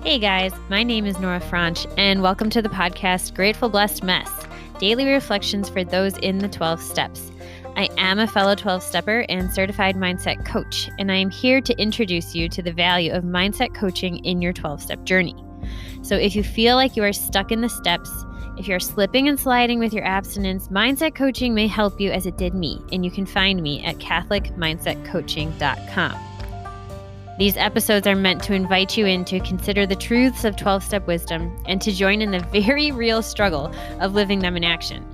Hey guys, my name is Nora Franch, and welcome to the podcast Grateful Blessed Mess, daily reflections for those in the 12 steps. I am a fellow 12-stepper and certified mindset coach, and I am here to introduce you to the value of mindset coaching in your 12-step journey. So if you feel like you are stuck in the steps, if you're slipping and sliding with your abstinence, mindset coaching may help you as it did me, and you can find me at CatholicMindsetCoaching.com. These episodes are meant to invite you in to consider the truths of 12-step wisdom and to join in the very real struggle of living them in action.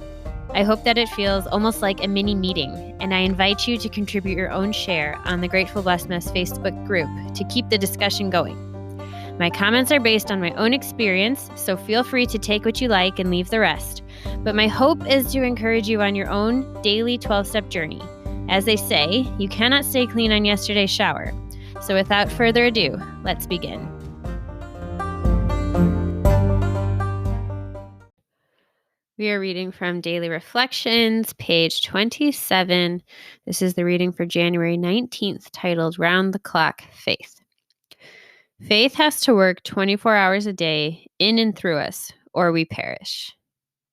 I hope that it feels almost like a mini meeting, and I invite you to contribute your own share on the Grateful Blessedness Facebook group to keep the discussion going. My comments are based on my own experience, so feel free to take what you like and leave the rest. But my hope is to encourage you on your own daily 12-step journey. As they say, you cannot stay clean on yesterday's shower. So without further ado, let's begin. We are reading from Daily Reflections, page 27. This is the reading for January 19th, titled Round the Clock Faith. Faith has to work 24 hours a day in and through us, or we perish.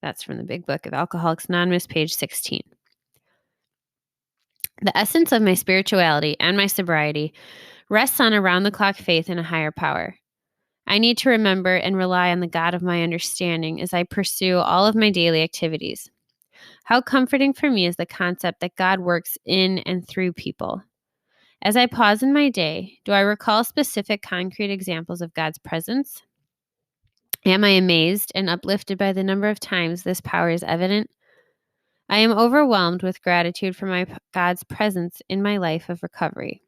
That's from the Big Book of Alcoholics Anonymous, page 16. The essence of my spirituality and my sobriety rests on around-the-clock faith in a higher power. I need to remember and rely on the God of my understanding as I pursue all of my daily activities. How comforting for me is the concept that God works in and through people. As I pause in my day, do I recall specific concrete examples of God's presence? Am I amazed and uplifted by the number of times this power is evident? I am overwhelmed with gratitude for my God's presence in my life of recovery.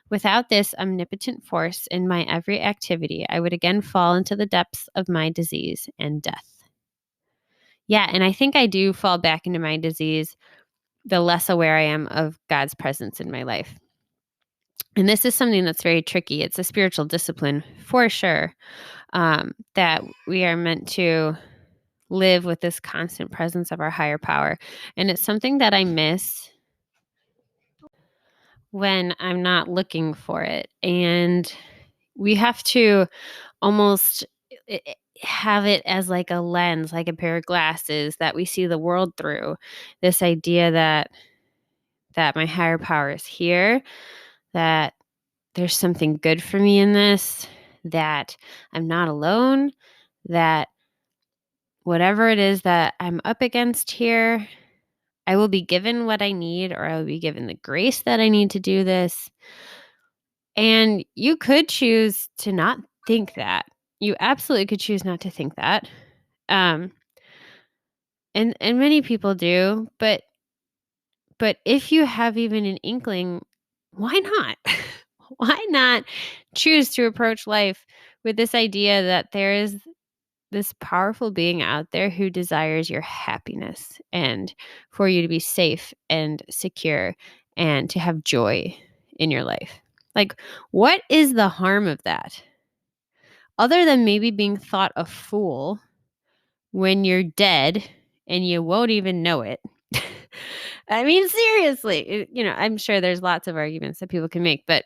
Without this omnipotent force in my every activity, I would again fall into the depths of my disease and death. Yeah, and I think I do fall back into my disease the less aware I am of God's presence in my life. And this is something that's very tricky. It's a spiritual discipline for sure, that we are meant to live with this constant presence of our higher power. And it's something that I miss when I'm not looking for it. And we have to almost have it as like a lens, like a pair of glasses that we see the world through. This idea that my higher power is here, that there's something good for me in this, that I'm not alone, that whatever it is that I'm up against here, I will be given what I need, or I will be given the grace that I need to do this. And you could choose to not think that. You absolutely could choose not to think that. And many people do, but if you have even an inkling, why not? Why not choose to approach life with this idea that there is this powerful being out there who desires your happiness and for you to be safe and secure and to have joy in your life? Like, what is the harm of that? Other than maybe being thought a fool when you're dead and you won't even know it. I mean, seriously, I'm sure there's lots of arguments that people can make, but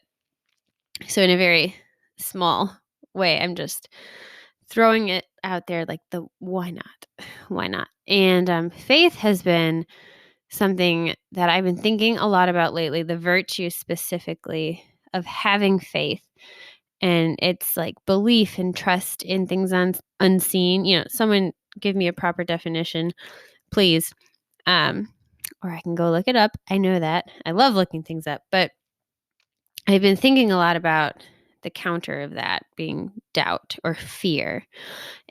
so in a very small way, I'm just throwing it out there like the why not? Why not? And faith has been something that I've been thinking a lot about lately, the virtue specifically of having faith. And it's like belief and trust in things unseen. Someone give me a proper definition, please. Or I can go look it up. I know that. I love looking things up. But I've been thinking a lot about the counter of that being doubt or fear.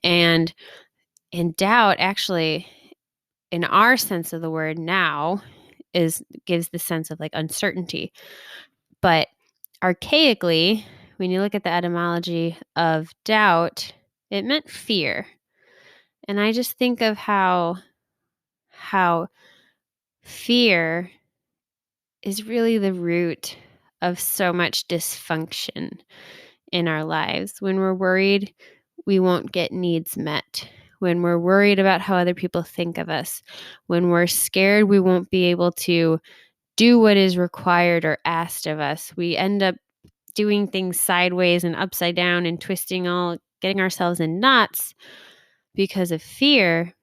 And doubt actually, in our sense of the word now, gives the sense of like uncertainty. But archaically, when you look at the etymology of doubt, it meant fear. And I just think of how fear is really the root of so much dysfunction in our lives. When we're worried, we won't get needs met. When we're worried about how other people think of us, when we're scared, we won't be able to do what is required or asked of us. We end up doing things sideways and upside down and twisting all getting ourselves in knots because of fear.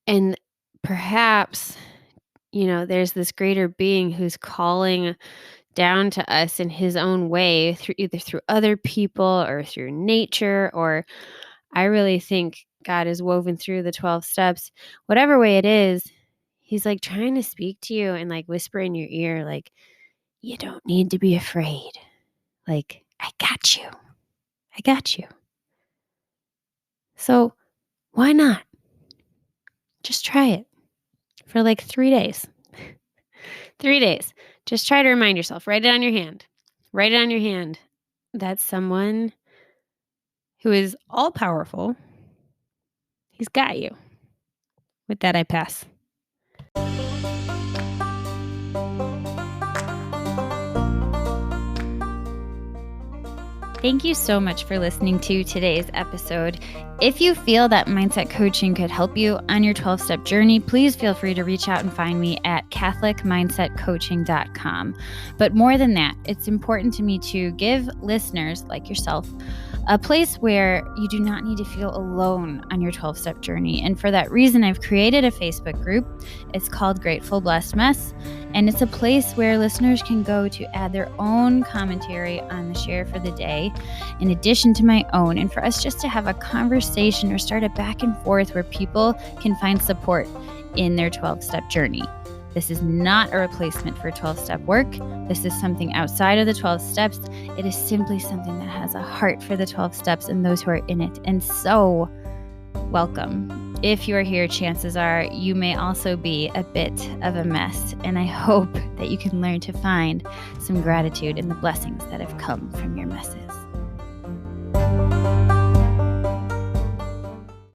And perhaps, there's this greater being who's calling down to us in his own way through either through other people or through nature, or I really think God is woven through the 12 steps. Whatever way it is, he's like trying to speak to you and like whisper in your ear, like, you don't need to be afraid. Like, I got you. I got you. So why not? Just try it for like 3 days. 3 days. Just try to remind yourself. Write it on your hand. Write it on your hand that someone who is all powerful, he's got you. With that, I pass. Thank you so much for listening to today's episode. If you feel that mindset coaching could help you on your 12-step journey, please feel free to reach out and find me at catholicmindsetcoaching.com. But more than that, it's important to me to give listeners like yourself a place where you do not need to feel alone on your 12-step journey. And for that reason, I've created a Facebook group. It's called Grateful Blessed Mess. And it's a place where listeners can go to add their own commentary on the share for the day, in addition to my own, and for us just to have a conversation or start a back and forth where people can find support in their 12-step journey. This is not a replacement for 12-step work. This is something outside of the 12 steps. It is simply something that has a heart for the 12 steps and those who are in it. And so, welcome. If you are here, chances are you may also be a bit of a mess. And I hope that you can learn to find some gratitude in the blessings that have come from your messes.